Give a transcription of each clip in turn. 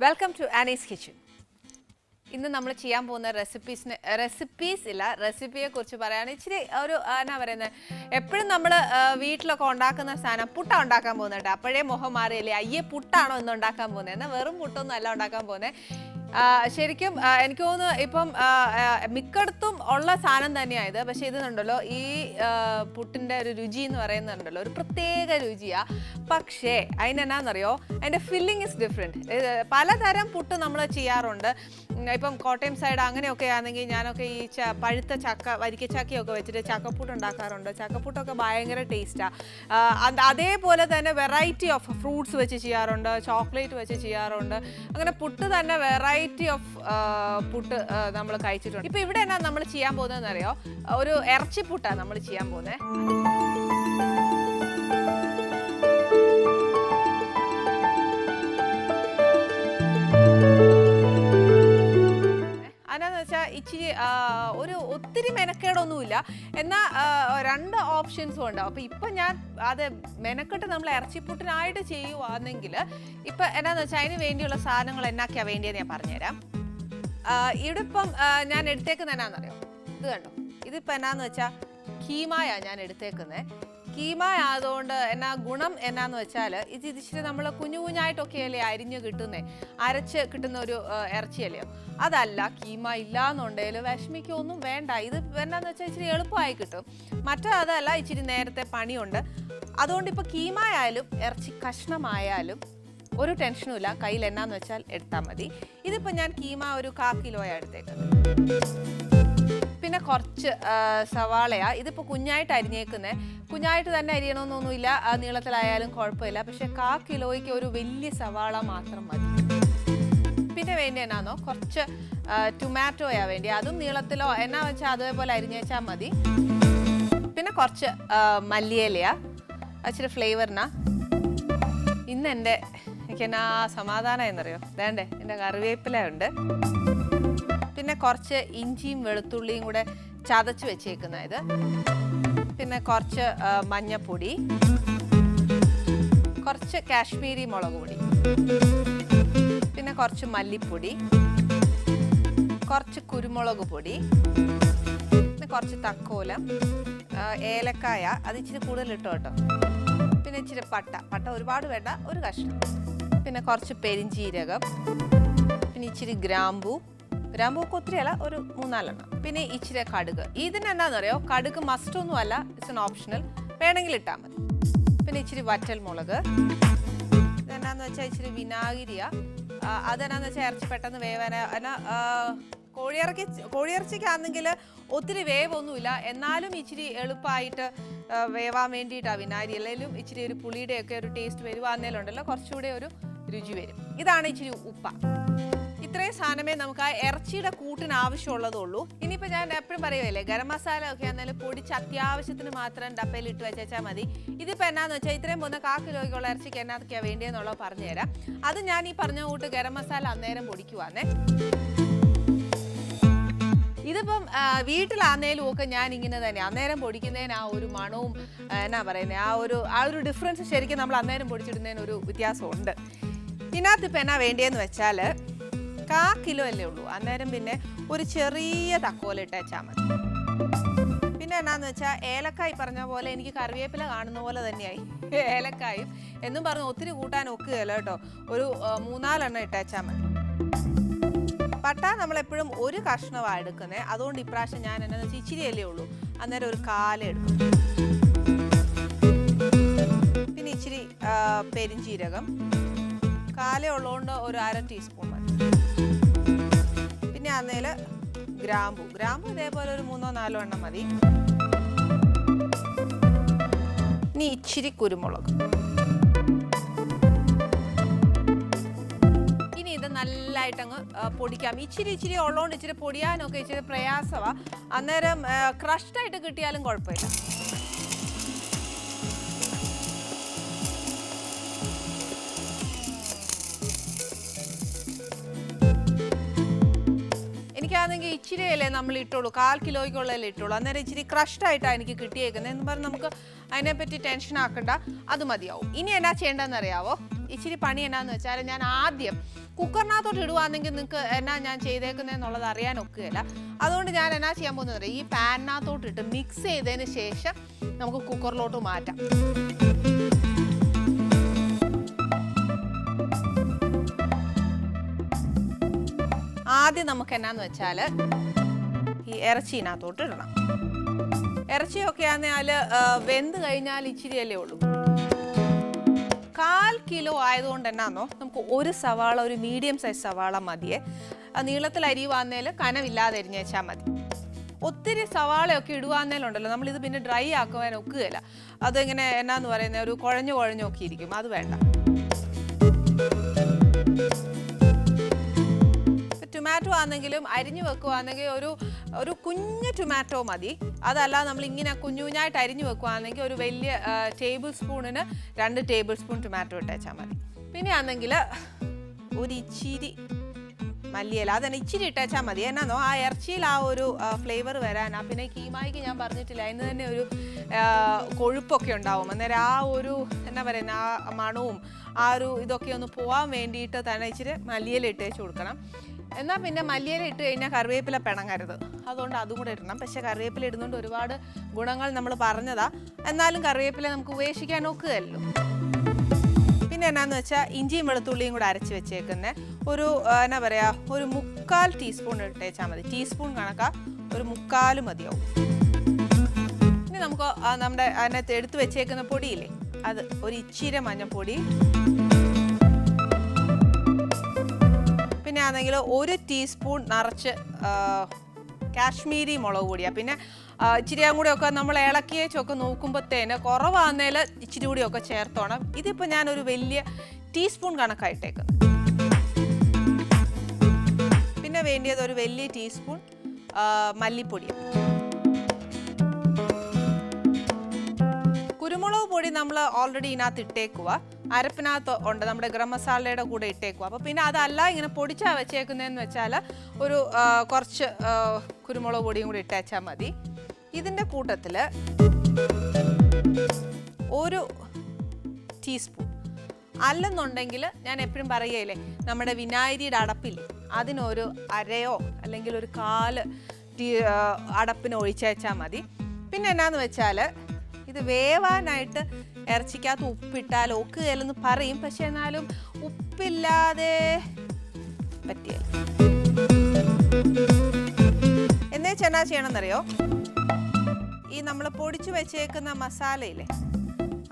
Welcome to Annie's kitchen. ഇന്ന് നമ്മൾ ചെയ്യാൻ പോകുന്ന റെസിപ്പിയെ കുറിച്ച് പറയുകയാണ്. ഇച്ചിരി ഒരു എന്നാ പറയുന്നത്, എപ്പോഴും നമ്മൾ വീട്ടിലൊക്കെ ഉണ്ടാക്കുന്ന സാധനം പുട്ട ഉണ്ടാക്കാൻ പോകുന്നുണ്ട്. അപ്പോഴേ മുഖം മാറിയില്ലേ, അയ്യേ പുട്ടാണോ ഇന്ന് ഉണ്ടാക്കാൻ പോകുന്നത്? എന്നാൽ വെറും പുട്ടൊന്നും അല്ല ഉണ്ടാക്കാൻ പോകുന്നത്. ശരിക്കും എനിക്ക് തോന്നുന്നു ഇപ്പം മിക്കടത്തും ഉള്ള സാധനം തന്നെയായത്. പക്ഷെ ഇതുണ്ടല്ലോ, ഈ പുട്ടിൻ്റെ ഒരു രുചി എന്ന് പറയുന്നുണ്ടല്ലോ, ഒരു പ്രത്യേക രുചിയാണ്. പക്ഷേ അതിനെന്നാന്നറിയോ, അതിൻ്റെ ഫില്ലിംഗ് ഇസ് ഡിഫറെൻറ്റ്. പലതരം പുട്ട് നമ്മൾ ചെയ്യാറുണ്ട്. ഇപ്പം കോട്ടയം സൈഡ് അങ്ങനെയൊക്കെ ആണെങ്കിൽ ഞാനൊക്കെ ഈ പഴുത്ത ചക്ക, വരിക്കച്ചക്കയൊക്കെ വെച്ചിട്ട് ചക്കപ്പുട്ട് ഉണ്ടാക്കാറുണ്ട്. ചക്കപ്പുട്ടൊക്കെ ഭയങ്കര ടേസ്റ്റാണ്. അതേപോലെ തന്നെ വെറൈറ്റി ഓഫ് ഫ്രൂട്ട്സ് വെച്ച് ചെയ്യാറുണ്ട്, ചോക്ലേറ്റ് വെച്ച് ചെയ്യാറുണ്ട്. അങ്ങനെ പുട്ട് തന്നെ വെറൈറ്റി ഓഫ് പുട്ട് നമ്മൾ കഴിച്ചിട്ടുണ്ട്. ഇപ്പം ഇവിടെ എന്നാ നമ്മൾ ചെയ്യാൻ പോകുന്നതെന്ന് അറിയോ, ഒരു ഇറച്ചിപ്പുട്ടാണ് നമ്മൾ ചെയ്യാൻ പോകുന്നത്. അതെന്ന് വെച്ചാൽ ഇച്ചിരി ഒരു ഒത്തിരി മെനക്കേടൊന്നുമില്ല, എന്നാൽ രണ്ട് ഓപ്ഷൻസും ഉണ്ടാവും. അപ്പോൾ ഇപ്പം ഞാൻ അത് മെനക്കെട്ട് നമ്മൾ ഇറച്ചിപ്പുട്ടിനായിട്ട് ചെയ്യുവാണെങ്കിൽ ഇപ്പം എന്നാന്ന് വെച്ചാൽ അതിന് വേണ്ടിയുള്ള സാധനങ്ങൾ എന്നൊക്കെയാണ് വേണ്ടിയെന്ന് ഞാൻ പറഞ്ഞുതരാം. ഇവിടെ ഇപ്പം ഞാൻ എടുത്തേക്കുന്നത് എന്നാന്നറിയോ, ഇത് കണ്ടോ, ഇതിപ്പോൾ എന്നാന്ന് വെച്ചാൽ കീമയാണ് ഞാൻ എടുത്തേക്കുന്നത്. കീമ ആയതുകൊണ്ട് എന്നാ ഗുണം എന്നാന്ന് വെച്ചാൽ ഇത് ഇച്ചിരി നമ്മൾ കുഞ്ഞു കുഞ്ഞായിട്ടൊക്കെയല്ലേ അരിഞ്ഞ് കിട്ടുന്നേ, അരച്ച് കിട്ടുന്ന ഒരു ഇറച്ചിയല്ലയോ. അതല്ല, കീമ ഇല്ലാന്നുണ്ടെങ്കിൽ വിഷമിക്കൊന്നും വേണ്ട. ഇത് എന്നാന്ന് വെച്ചാൽ ഇച്ചിരി എളുപ്പമായി കിട്ടും. അതല്ല, ഇച്ചിരി നേരത്തെ പണിയുണ്ട്. അതുകൊണ്ട് ഇപ്പോൾ കീമ ആയാലും ഇറച്ചി കഷ്ണമായാലും ഒരു ടെൻഷനും ഇല്ല, കയ്യിൽ എന്നാന്ന് വെച്ചാൽ എടുത്താൽ മതി. ഇതിപ്പോൾ ഞാൻ കീമ ഒരു 1/4 കിലോയാണ് എടുത്തേക്കുന്നത്. പിന്നെ കുറച്ച് സവാളയാണ്. ഇതിപ്പോൾ കുഞ്ഞായിട്ട് അരിഞ്ഞേക്കുന്നത്. കുഞ്ഞായിട്ട് തന്നെ അരിയണമെന്നൊന്നുമില്ല, നീളത്തിലായാലും കുഴപ്പമില്ല. പക്ഷേ 1/4 കിലോയ്ക്ക് ഒരു വലിയ സവാള മാത്രം മതി. പിന്നെ വേണ്ടി എന്നാന്നോ, കുറച്ച് ടൊമാറ്റോയാണ് വേണ്ടി. അതും നീളത്തിലോ എന്നാ വെച്ചാൽ അതേപോലെ അരിഞ്ഞേച്ചാൽ മതി. പിന്നെ കുറച്ച് മല്ലിയിലയാണ്, ഇച്ചിരി ഫ്ലേവറിനാ. ഇന്ന് എനിക്കെന്നാ സമാധാനം എന്നറിയോ, വേണ്ടേ, എൻ്റെ കറിവേപ്പില ഉണ്ട്. പിന്നെ കുറച്ച് ഇഞ്ചിയും വെളുത്തുള്ളിയും കൂടെ ചതച്ച് വെച്ചേക്കുന്ന ഇത്. പിന്നെ കുറച്ച് മഞ്ഞപ്പൊടി, കുറച്ച് കാശ്മീരി മുളക് പൊടി, പിന്നെ കുറച്ച് മല്ലിപ്പൊടി, കുറച്ച് കുരുമുളക് പൊടി, പിന്നെ കുറച്ച് തക്കോലം, ഏലക്കായ അത് ഇച്ചിരി കൂടുതൽ ഇട്ടോ കേട്ടോ. പിന്നെ ഇച്ചിരി പട്ട ഒരുപാട് വേണ്ട, ഒരു കഷ്ണം. പിന്നെ കുറച്ച് പെരിഞ്ചീരകം, പിന്നെ ഇച്ചിരി ഗ്രാമ്പൂക്ക് ഒത്തിരിയല്ല, ഒരു 3-4 എണ്ണം. പിന്നെ ഇച്ചിരി കടുക്. ഇതിനെന്നാന്ന് അറിയോ, കടുക് മസ്റ്റൊന്നും അല്ല, ഇറ്റ്സ് എൻ ഓപ്ഷണൽ, വേണമെങ്കിൽ ഇട്ടാൽ മതി. പിന്നെ ഇച്ചിരി വറ്റൽ മുളക്. ഇതെന്നാന്ന് വെച്ചാൽ ഇച്ചിരി വിനാഗിരിയാ. അതെന്നാന്ന് വെച്ചാൽ ഇറച്ചി പെട്ടെന്ന് വേവാൻ. എന്നാൽ കോഴിയിറച്ചിക്കാണെങ്കിൽ ഒത്തിരി വേവൊന്നുമില്ല, എന്നാലും ഇച്ചിരി എളുപ്പമായിട്ട് വേവാൻ വേണ്ടിയിട്ടാണ് വിനാഗിരി. അല്ലെങ്കിലും ഇച്ചിരി ഒരു പുളിയുടെയൊക്കെ ഒരു ടേസ്റ്റ് വരുവാന്നേലുണ്ടല്ലോ, കുറച്ചുകൂടെ ഒരു രുചി വരും. ഇതാണ് ഇച്ചിരി ഉപ്പ. ഇത്രയും സാധനമേ നമുക്ക് ആ ഇറച്ചിയുടെ കൂട്ടിന് ആവശ്യമുള്ളതുള്ളൂ. ഇനിയിപ്പോൾ ഞാൻ എപ്പോഴും പറയുമല്ലേ, ഗരം മസാല ഒക്കെ ആണെങ്കിലും പൊടിച്ച് അത്യാവശ്യത്തിന് മാത്രം ഡപ്പയിൽ ഇട്ട് വെച്ചാൽ മതി. ഇതിപ്പോൾ എന്നാന്ന് വെച്ചാൽ ഇത്രയും പോകുന്ന 1/4 കിലോയ്ക്കുള്ള ഇറച്ചിക്ക് എന്നതൊക്കെയാണ് വേണ്ടിയെന്നുള്ളത് പറഞ്ഞുതരാം. അത് ഞാൻ ഈ പറഞ്ഞ കൂട്ട് ഗരം മസാല അന്നേരം പൊടിക്കുവാന്നേ. ഇതിപ്പം വീട്ടിലാന്നേലും ഒക്കെ ഞാൻ ഇങ്ങനെ തന്നെ അന്നേരം പൊടിക്കുന്നതിന് ആ ഒരു മണവും എന്നാ പറയുന്നത്, ആ ഒരു ഡിഫറൻസ് ശരിക്കും നമ്മൾ അന്നേരം പൊടിച്ചിടുന്നതിന് ഒരു വ്യത്യാസമുണ്ട്. ഇതിനകത്ത് ഇപ്പം എന്നാ വേണ്ടിയെന്ന് വെച്ചാൽ 1/4 കിലോ അല്ലേ ഉള്ളൂ, അന്നേരം പിന്നെ ഒരു ചെറിയ തക്കോല ഇട്ടേച്ചാൽ മതി. പിന്നെ എന്നാന്ന് വെച്ചാൽ ഏലക്കായ് പറഞ്ഞ പോലെ എനിക്ക് കറിവേപ്പില കാണുന്ന പോലെ തന്നെയായി ഏലക്കായും എന്നും പറഞ്ഞ് ഒത്തിരി കൂട്ടാൻ ഒക്കുകയല്ല കേട്ടോ, ഒരു 3-4 എണ്ണം ഇട്ടേച്ചാൽ മതി. പട്ട നമ്മളെപ്പോഴും ഒരു കഷ്ണമാണ് എടുക്കുന്നത്, അതുകൊണ്ട് ഇപ്രാവശ്യം ഞാൻ എന്നാന്ന് വെച്ചാൽ ഇച്ചിരിയല്ലേ ഉള്ളൂ, അന്നേരം ഒരു 1/4 എടുക്കും. പിന്നെ ഇച്ചിരി പെരിഞ്ചീരകം, 1/4 ഉള്ളതുകൊണ്ട് ഒരു 1/2 ടീസ്പൂൺ മതി. പിന്നെ അന്നേല് ഗ്രാമ്പു ഇതേപോലെ ഒരു 3-4 എണ്ണം മതി. ഇനി ഇച്ചിരി കുരുമുളക്. ഇനി ഇത് നല്ലതായിട്ടങ്ങ് പൊടിക്കാം. ഇച്ചിരി ഉള്ളതുകൊണ്ട് ഇച്ചിരി പൊടിയാനൊക്കെ ഇച്ചിരി പ്രയാസമാണ്, അന്നേരം ക്രഷ്ഡായിട്ട് കിട്ടിയാലും കുഴപ്പമില്ല. എനിക്കാണെങ്കിൽ ഇച്ചിരിയല്ലേ നമ്മൾ ഇട്ടുള്ളൂ, 1/4 കിലോയ്ക്കുള്ളതല്ലേ ഇട്ടുള്ളൂ, അന്നേരം ഇച്ചിരി ക്രഷ്ഡായിട്ടാണ് എനിക്ക് കിട്ടിയേക്കുന്നത് എന്ന് പറഞ്ഞ് നമുക്ക് അതിനെപ്പറ്റി ടെൻഷൻ ആക്കണ്ട, അത് മതിയാവും. ഇനി എന്നാ ചെയ്യേണ്ടതെന്ന് അറിയാവോ, ഇച്ചിരി പണി എന്നാന്ന് വെച്ചാൽ ഞാൻ ആദ്യം കുക്കറിനകത്തോട്ട് ഇടുവാണെങ്കിൽ നിങ്ങൾക്ക് എന്നാ ഞാൻ ചെയ്തേക്കുന്നതെന്നുള്ളത് അറിയാൻ ഒക്കുകയില്ല. അതുകൊണ്ട് ഞാൻ എന്നാ ചെയ്യാൻ പോകുന്നത് ഈ പാനിനകത്തോട്ട് ഇട്ട് മിക്സ് ചെയ്തതിന് ശേഷം നമുക്ക് കുക്കറിലോട്ട് മാറ്റാം. ആദ്യം നമുക്ക് എന്നാന്ന് വെച്ചാൽ ഈ ഇറച്ചിനകത്തോട്ട് ഇടണം. ഇറച്ചിയൊക്കെ ആണെങ്കിൽ വെന്ത് കഴിഞ്ഞാൽ ഇച്ചിരിയല്ലേ ഉള്ളൂ. 1/4 കിലോ ആയതുകൊണ്ട് എന്നാന്നോ നമുക്ക് ഒരു സവാള, ഒരു മീഡിയം സൈസ് സവാള മതിയേ. നീളത്തിൽ അരിയുവാന്നേൽ കനവില്ലാതെ അരിഞ്ഞേച്ചാൽ മതി. ഒത്തിരി സവാളയൊക്കെ ഇടുവാന്നേലുണ്ടല്ലോ നമ്മളിത് പിന്നെ ഡ്രൈ ആക്കുവാൻ ഒക്കുകയില്ല. അതിങ്ങനെ എന്നാന്ന് പറയുന്നത് ഒരു കുഴഞ്ഞൊക്കെ ഇരിക്കും. അത് വേണ്ട. ടൊമാറ്റോ ആണെങ്കിലും അരിഞ്ഞു വെക്കുകയാണെങ്കിൽ ഒരു കുഞ്ഞു ടൊമാറ്റോ മതി. അതല്ല നമ്മൾ ഇങ്ങനെ കുഞ്ഞായിട്ട് അരിഞ്ഞു വെക്കുകയാണെങ്കിൽ ഒരു വലിയ ടേബിൾ സ്പൂണിന് 2 ടേബിൾ സ്പൂൺ ടൊമാറ്റോ ഇട്ടേച്ചാൽ മതി. പിന്നെ ആണെങ്കിൽ ഒരു ഇച്ചിരി മല്ലിയില അതന്നെ ഇച്ചിരി ഇട്ടേച്ചാൽ മതി. എന്നാന്നോ ആ ഇറച്ചിയിൽ ആ ഒരു ഫ്ലേവർ വരാനാ. പിന്നെ കീമായിക്ക് ഞാൻ പറഞ്ഞിട്ടില്ല, അതിന് തന്നെ ഒരു കൊഴുപ്പൊക്കെ ഉണ്ടാവും. അന്നേരം ആ ഒരു എന്നാ പറയുന്ന ആ മണവും ആ ഒരു ഇതൊക്കെ ഒന്ന് പോകാൻ വേണ്ടിയിട്ട് തന്നെ ഇച്ചിരി മല്ലിയില ഇട്ടേച്ച് കൊടുക്കണം. എന്നാൽ പിന്നെ മല്ലിയില ഇട്ട് കഴിഞ്ഞാൽ കറിവേപ്പില പിണങ്ങരുത്. അതുകൊണ്ട് അതും കൂടെ ഇടണം. പക്ഷേ കറിവേപ്പില ഇടുന്നതുകൊണ്ട് ഒരുപാട് ഗുണങ്ങൾ നമ്മൾ പറഞ്ഞതാ. എന്നാലും കറിവേപ്പില നമുക്ക് ഉപേക്ഷിക്കാൻ നോക്കുകയല്ലോ. പിന്നെ എന്നാന്ന് വെച്ചാൽ ഇഞ്ചിയും വെളുത്തുള്ളിയും കൂടെ അരച്ച് വെച്ചേക്കുന്ന ഒരു എന്നാ പറയുക ഒരു 3/4 ടീസ്പൂൺ ഇട്ടേച്ചാൽ മതി. ടീസ്പൂൺ കണക്കാ ഒരു 3/4 മതിയാവും. ഇനി നമുക്ക് നമ്മുടെ അതിനകത്ത് എടുത്ത് വെച്ചേക്കുന്ന പൊടിയില്ലേ അത് ഒരു ഇച്ചിരി മഞ്ഞൾപ്പൊടി, പിന്നെ ആണെങ്കിൽ 1 ടീസ്പൂൺ നിറച്ച് കാശ്മീരി മുളക് പൊടിയാണ്. പിന്നെ ഇച്ചിരിയും കൂടിയൊക്കെ നമ്മൾ ഇളക്കിയേച്ചൊക്കെ നോക്കുമ്പോഴത്തേന് കുറവാന്നേൽ ഇച്ചിരി കൂടിയൊക്കെ ചേർത്തോണം. ഇതിപ്പോൾ ഞാനൊരു വലിയ ടീസ്പൂൺ കണക്കായിട്ടേക്കുന്നത്. പിന്നെ വേണ്ടിയത് ഒരു വലിയ ടീസ്പൂൺ മല്ലിപ്പൊടിയാണ്. കുരുമുളക് പൊടി നമ്മൾ ഓൾറെഡി ഇതിനകത്ത് ഇട്ടേക്കുക. അരപ്പിനകത്ത് ഉണ്ട്, നമ്മുടെ ഗരം മസാലയുടെ കൂടെ ഇട്ടേക്കുക. അപ്പോൾ പിന്നെ അതല്ല ഇങ്ങനെ പൊടിച്ചാൽ വെച്ചേക്കുന്നതെന്ന് വെച്ചാൽ ഒരു കുറച്ച് കുരുമുളക് പൊടിയും കൂടി ഇട്ടേച്ചാൽ മതി. ഇതിൻ്റെ കൂട്ടത്തിൽ ഒരു ടീസ്പൂൺ അല്ലെന്നുണ്ടെങ്കിൽ ഞാൻ എപ്പോഴും പറയുകയില്ലേ നമ്മുടെ വിനാഗിരിയുടെ അടപ്പില്ലേ അതിനൊരു അരയോ അല്ലെങ്കിൽ ഒരു 1/4 അടപ്പിന് ഒഴിച്ചേച്ചാൽ മതി. പിന്നെ എന്നാന്ന് വെച്ചാൽ ഇത് വേവാനായിട്ട് ഇറച്ചിക്കകത്ത് ഉപ്പിട്ടാൽ ഒക്കുകയില്ലെന്ന് പറയും. പക്ഷെ എന്നാലും ഉപ്പില്ലാതെ പറ്റിയല്ല. എന്നാ ചെയ്യണമെന്നറിയോ, ഈ നമ്മൾ പൊടിച്ചു വെച്ചേക്കുന്ന മസാലയില്ലേ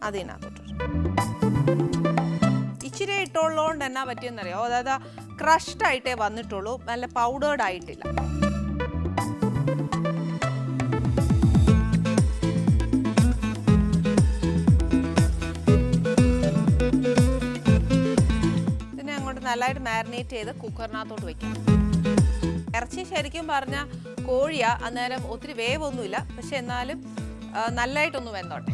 അതിനകത്തോട്ട് ഇച്ചിരി ഇട്ടുള്ളതുകൊണ്ട് എന്നാ പറ്റിയെന്നറിയോ, അതായത് ക്രഷ്ഡ് ആയിട്ടേ വന്നിട്ടുള്ളൂ, നല്ല പൗഡേർഡ് ആയിട്ടില്ല. നല്ലതായിട്ട് മാരിനേറ്റ് ചെയ്ത് കുക്കറിനകത്തോട്ട് വയ്ക്കാം. ഇറച്ചി ശരിക്കും പറഞ്ഞാൽ കോഴിയാ, അന്നേരം ഒത്തിരി വേവൊന്നുമില്ല. പക്ഷെ എന്നാലും നല്ലതായിട്ടൊന്ന് വെന്തോട്ടെ.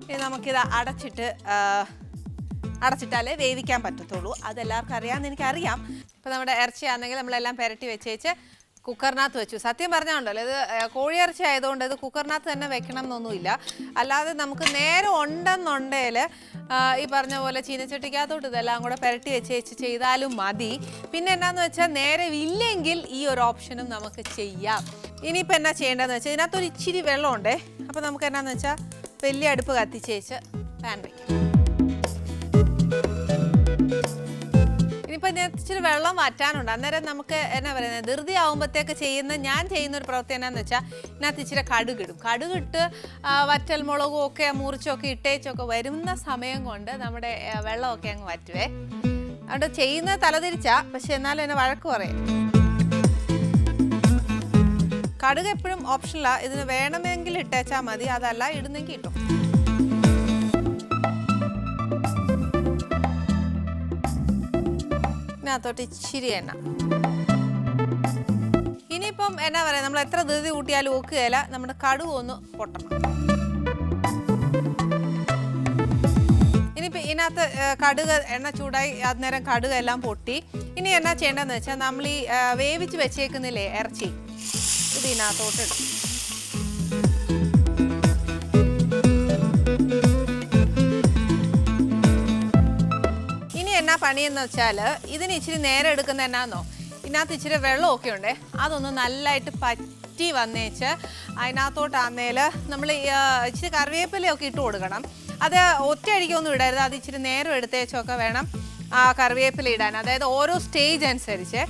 ഇനി നമുക്കിത് അടച്ചിട്ടാലേ വേവിക്കാൻ പറ്റത്തുള്ളൂ. അതെല്ലാവർക്കും അറിയാമെന്ന് എനിക്കറിയാം. ഇപ്പോൾ നമ്മുടെ ഇറച്ചി ആണെങ്കിൽ നമ്മളെല്ലാം പുരട്ടി വെച്ചേച്ച് കുക്കറിനകത്ത് വെച്ചു. സത്യം പറഞ്ഞാണ്ടല്ലോ ഇത് കോഴിയിറച്ചി ആയതുകൊണ്ട് ഇത് കുക്കറിനകത്ത് തന്നെ വെക്കണം എന്നൊന്നുമില്ല. അല്ലാതെ നമുക്ക് നേരം ഉണ്ടെന്നുണ്ടെങ്കിൽ ഈ പറഞ്ഞ പോലെ ചീനച്ചട്ടിക്കകത്തോട്ട് ഇതെല്ലാം കൂടെ പുരട്ടി വെച്ചേച്ച് ചെയ്താലും മതി. പിന്നെ എന്നാന്ന് വെച്ചാൽ നേരം ഇല്ലെങ്കിൽ ഈ ഒരു ഓപ്ഷനും നമുക്ക് ചെയ്യാം. ഇനിയിപ്പോൾ എന്നാ ചെയ്യേണ്ടതെന്ന് വെച്ചാൽ ഇതിനകത്തൊരു ഇച്ചിരി വെള്ളമുണ്ടേ. അപ്പോൾ നമുക്ക് എന്നാന്ന് വെച്ചാൽ വലിയ അടുപ്പ് കത്തിച്ചേച്ച് പാൻ വയ്ക്കാം. ഇനിയിപ്പോൾ ഇച്ചിരി വെള്ളം വറ്റാനുണ്ട്. അന്നേരം നമുക്ക് എന്നാ പറയുന്നത് ധൃതി ആകുമ്പോഴത്തേക്ക് ഞാൻ ചെയ്യുന്ന ഒരു പ്രവൃത്തി എന്നാന്ന് വെച്ചാൽ ഇതിനകത്ത് ഇച്ചിരി കടുകിടും. കടുകിട്ട് വറ്റൽ മുളകും ഒക്കെ മുറിച്ചൊക്കെ ഇട്ടേച്ചൊക്കെ വരുന്ന സമയം കൊണ്ട് നമ്മുടെ വെള്ളമൊക്കെ അങ്ങ് വറ്റുവേ. അതുകൊണ്ട് ചെയ്യുന്നത് തലതിരിച്ചാ, പക്ഷെ എന്നാലും എന്നെ വഴക്ക് പറയും. കടുക് എപ്പോഴും ഓപ്ഷനിലാണ്. ഇതിന് വേണമെങ്കിൽ ഇട്ടേച്ചാൽ മതി, അതല്ല ഇടുന്നെങ്കിൽ ഇട്ടോ. ഇതിനകത്തോട്ട് ഇച്ചിരി എണ്ണ. ഇനിയിപ്പം എന്നാ പറയാ, നമ്മൾ എത്ര ധൃതി കൂട്ടിയാലും ഒക്കുകയില്ല. നമ്മുടെ കടുക് ഒന്ന് പൊട്ടണം. ഇനിയിപ്പോൾ ഇതിനകത്ത് കടുക് എണ്ണ ചൂടായി അന്നേരം കടുക് എല്ലാം പൊട്ടി. ഇനി എന്നാ ചെയ്യേണ്ടതെന്ന് വെച്ചാൽ നമ്മൾ ഈ വേവിച്ച് വെച്ചേക്കുന്നില്ലേ ഇറച്ചി, ഇത് ഇതിനകത്തോട്ടിടും. ഇനി എന്നാ പണിയെന്ന് വെച്ചാൽ ഇതിന് ഇച്ചിരി നേരം എടുക്കുന്ന എന്നാന്നോ, ഇതിനകത്ത് ഇച്ചിരി വെള്ളമൊക്കെ ഉണ്ടേ, അതൊന്ന് നല്ലതായിട്ട് പറ്റി വന്നേച്ച് അതിനകത്തോട്ടാന്നേൽ നമ്മൾ ഇച്ചിരി കറിവേപ്പിലയൊക്കെ ഇട്ട് കൊടുക്കണം. അത് ഒറ്റയടിക്കൊന്നും ഇടരുത്, അത് ഇച്ചിരി നേരം എടുത്തേച്ചൊക്കെ വേണം ആ കറിവേപ്പില ഇടാൻ. അതായത് ഓരോ സ്റ്റേജ് അനുസരിച്ച്.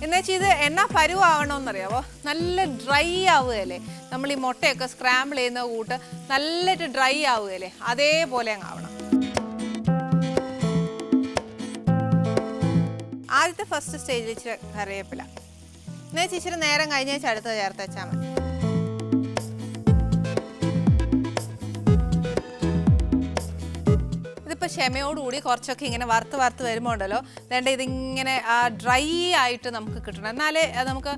എന്നുവെച്ചാൽ ഇത് എണ്ണ പരുവാകണമെന്നറിയാവോ, നല്ല ഡ്രൈ ആവുകയല്ലേ, നമ്മൾ ഈ മുട്ടയൊക്കെ സ്ക്രാമ്പിൾ ചെയ്യുന്ന കൂട്ട് നല്ലതായിട്ട് ഡ്രൈ ആവുകയല്ലേ, അതേപോലെ അങ്ങ് ആവണം. ആദ്യത്തെ ഫസ്റ്റ് സ്റ്റേജിൽ ഇച്ചിരി കറിവേപ്പില, എന്നുവെച്ചാൽ ഇച്ചിരി നേരം കഴിഞ്ഞേച്ച് അടുത്ത് ചേർത്ത് വെച്ചാൽ മതി. ഇതിപ്പോൾ ക്ഷമയോടുകൂടി കുറച്ചൊക്കെ ഇങ്ങനെ വറുത്ത് വരുമ്പോൾ ഉണ്ടല്ലോ, വേണ്ട ഇതിങ്ങനെ ഡ്രൈ ആയിട്ട് നമുക്ക് കിട്ടണം, എന്നാലേ നമുക്ക്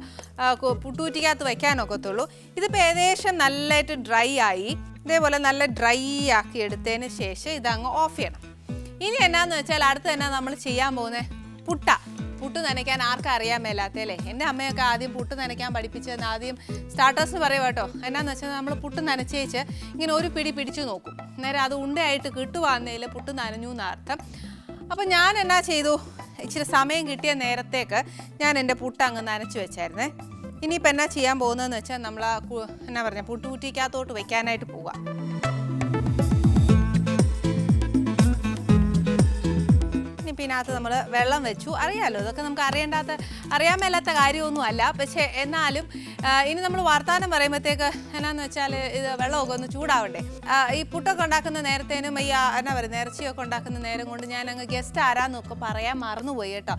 പുട്ടുകുറ്റിക്കകത്ത് വയ്ക്കാനൊക്കത്തുള്ളൂ. ഇതിപ്പോൾ ഏകദേശം നല്ലതായിട്ട് ഡ്രൈ ആയി. ഇതേപോലെ നല്ല ഡ്രൈ ആക്കി എടുത്തതിന് ശേഷം ഇതങ്ങ് ഓഫ് ചെയ്യണം. ഇനി എന്നാന്ന് വെച്ചാൽ അടുത്ത് തന്നെ നമ്മൾ ചെയ്യാൻ പോകുന്നത് പുട്ട് നനയ്ക്കാൻ ആർക്കും അറിയാൻ മേലാത്തല്ലേ. എൻ്റെ അമ്മയൊക്കെ ആദ്യം പുട്ട് നനയ്ക്കാൻ പഠിപ്പിച്ചതെന്ന് ആദ്യം സ്റ്റാർട്ടേഴ്സ് പറയും കേട്ടോ. എന്നാന്ന് വെച്ചാൽ നമ്മൾ പുട്ട് നനച്ചേച്ച് ഇങ്ങനെ ഒരു പിടി പിടിച്ചു നോക്കും, നേരെ അത് ഉണ്ടയായിട്ട് കിട്ടുവാന്നേൽ പുട്ട് നനഞ്ഞു എന്നർത്ഥം. അപ്പം ഞാൻ എന്നാ ചെയ്തു, ഇച്ചിരി സമയം കിട്ടിയ നേരത്തേക്ക് ഞാൻ എൻ്റെ പുട്ട് അങ്ങ് നനച്ച് വെച്ചായിരുന്നേ. ഇനിയിപ്പോൾ എന്നാ ചെയ്യാൻ പോകുന്നതെന്ന് വെച്ചാൽ നമ്മൾ എന്നാ പറഞ്ഞ പുട്ടുകുറ്റിക്കകത്തോട്ട് വെക്കാനായിട്ട് പോവാം. ഇതിനകത്ത് നമ്മൾ വെള്ളം വെച്ചു. അറിയാമല്ലോ, ഇതൊക്കെ നമുക്ക് അറിയാൻ മേലാത്ത കാര്യമൊന്നും അല്ല. പക്ഷേ എന്നാലും ഇനി നമ്മൾ വർത്താനം പറയുമ്പോഴത്തേക്ക് എന്നാന്ന് വെച്ചാൽ ഇത് വെള്ളമൊക്കെ ഒന്ന് ചൂടാവണ്ടേ. ഈ പുട്ടൊക്കെ ഉണ്ടാക്കുന്ന നേരത്തേനും ഈ എന്നാ പറയുക ഇറച്ചിയൊക്കെ ഉണ്ടാക്കുന്ന നേരം കൊണ്ട് ഞാൻ അങ്ങ് ഗസ്റ്റ് ആരാന്നൊക്കെ പറയാൻ മറന്നുപോയി കേട്ടോ.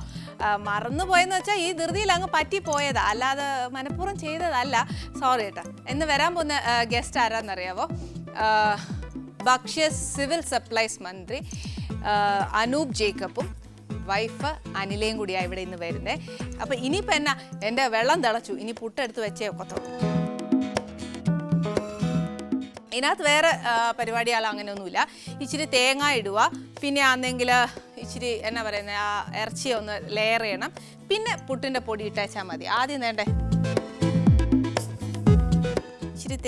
മറന്നുപോയെന്ന് വെച്ചാൽ ഈ ധൃതിയിൽ അങ്ങ് പറ്റിപ്പോയതാ, അല്ലാതെ മനഃപൂർവ്വം ചെയ്തതല്ല, സോറി കേട്ടോ. എന്ന് വരാൻ പോകുന്ന ഗസ്റ്റ് ആരാന്നറിയാവോ, ഭക്ഷ്യ സിവിൽ സപ്ലൈസ് മന്ത്രി അനൂപ് ജേക്കബും വൈഫ് അനിലയും കൂടിയാണ് ഇവിടെ ഇന്ന് വരുന്നത്. അപ്പം ഇനിയിപ്പോൾ എന്നാ, എൻ്റെ വെള്ളം തിളച്ചു, ഇനി പുട്ടെടുത്ത് വെച്ചേ ഒക്കത്തുള്ളൂ. ഇതിനകത്ത് വേറെ പരിപാടികൾ അങ്ങനെയൊന്നുമില്ല. ഇച്ചിരി തേങ്ങ ഇടുക, പിന്നെ ആണെങ്കിൽ ഇച്ചിരി എന്നാ പറയുന്നത് ആ ഇറച്ചി ഒന്ന് ലെയർ ചെയ്യണം, പിന്നെ പുട്ടിൻ്റെ പൊടി ഇട്ടേച്ചാൽ മതി. ആദ്യം വേണ്ടേ ഇച്ചിരി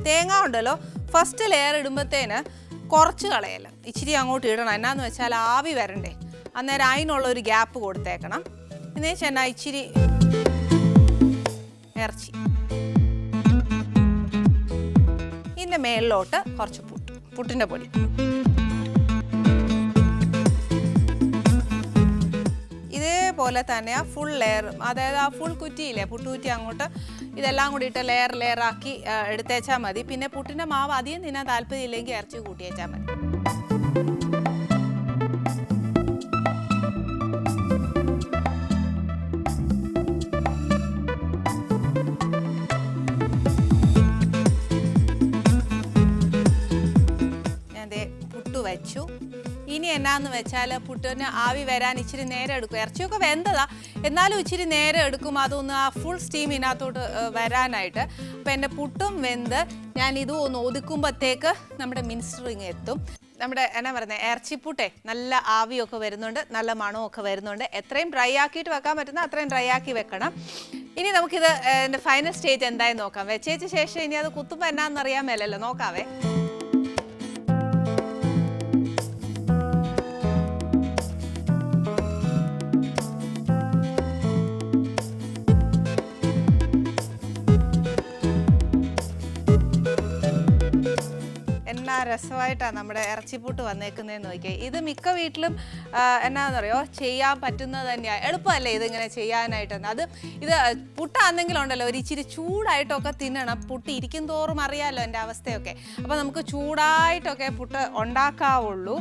തേങ്ങ ഉണ്ടല്ലോ, ഫസ്റ്റ് ലെയർ ഇടുമ്പോഴത്തേന് കുറച്ച് കളയല്ല, ഇച്ചിരി അങ്ങോട്ട് ഇടണം. എന്നാന്ന് വെച്ചാൽ ആവി വരണ്ടേ, അന്നേരം അതിനുള്ള ഒരു ഗ്യാപ്പ് കൊടുത്തേക്കണം. എന്ന് വെച്ചാൽ എന്നാ ഇച്ചിരി ഇറച്ചി, ഇതിൻ്റെ മേളിലോട്ട് കുറച്ച് പുട്ടിൻ്റെ പൊടി. ഇതേപോലെ തന്നെ ആ ഫുൾ ലെയർ, അതായത് ആ ഫുൾ കുറ്റിയില്ലേ പുട്ടുകുറ്റി, അങ്ങോട്ട് ഇതെല്ലാം കൂടി ഇട്ട് ലെയർ ആക്കി എടുത്തേച്ചാൽ മതി. പിന്നെ പുട്ടിൻ്റെ മാവ് അധികം തിന്നാൻ താല്പര്യം ഇല്ലെങ്കിൽ ഇറച്ചി കൂട്ടിയേച്ചാൽ മതി. ഞാൻ പുട്ട് വെച്ചു. ഇനി എന്നാന്ന് വെച്ചാൽ പുട്ടിന് ആവി വരാൻ ഇച്ചിരി നേരം എടുക്കും. ഇറച്ചിയൊക്കെ വെന്തതാ, എന്നാലും ഇച്ചിരി നേരം എടുക്കും അതൊന്ന് ആ ഫുൾ സ്റ്റീം ഇതിനകത്തോട്ട് വരാനായിട്ട്. അപ്പം എൻ്റെ പുട്ടും വെന്ത് ഞാൻ ഇതും ഒന്ന് ഒതുക്കുമ്പോഴത്തേക്ക് നമ്മുടെ മിനിസ്റ്ററിങ് എത്തും. നമ്മുടെ എന്നാ പറയുന്നത് ഇറച്ചിപ്പുട്ടേ നല്ല ആവിയൊക്കെ വരുന്നുണ്ട്, നല്ല മണമൊക്കെ വരുന്നുണ്ട്. എത്രയും ഡ്രൈ ആക്കിയിട്ട് വെക്കാൻ പറ്റുന്ന അത്രയും ഡ്രൈ ആക്കി വെക്കണം. ഇനി നമുക്കിത് എൻ്റെ ഫൈനൽ സ്റ്റേജ് എന്തായി നോക്കാം. വെച്ചേച്ച ശേഷം ഇനി അത് കുത്തുമ്പോൾ എന്നാന്നറിയാൻ മേലല്ലോ, നോക്കാവേ. രസമായിട്ടാണ് നമ്മുടെ ഇറച്ചിപ്പുട്ട് വന്നേക്കുന്നതെന്ന് നോക്കിയാൽ. ഇത് മിക്ക വീട്ടിലും എന്നാന്നറിയോ ചെയ്യാൻ പറ്റുന്നത് തന്നെയാണ്, എളുപ്പമല്ലേ ഇതിങ്ങനെ ചെയ്യാനായിട്ട്. ഇത് പുട്ടാണെങ്കിലുണ്ടല്ലോ ഒരു ഇച്ചിരി ചൂടായിട്ടൊക്കെ തിന്നണം. പുട്ട് ഇരിക്കും തോറും അറിയാമല്ലോ എൻ്റെ അവസ്ഥയൊക്കെ. അപ്പോൾ നമുക്ക് ചൂടായിട്ടൊക്കെ പുട്ട് ഉണ്ടാക്കാവുള്ളൂ.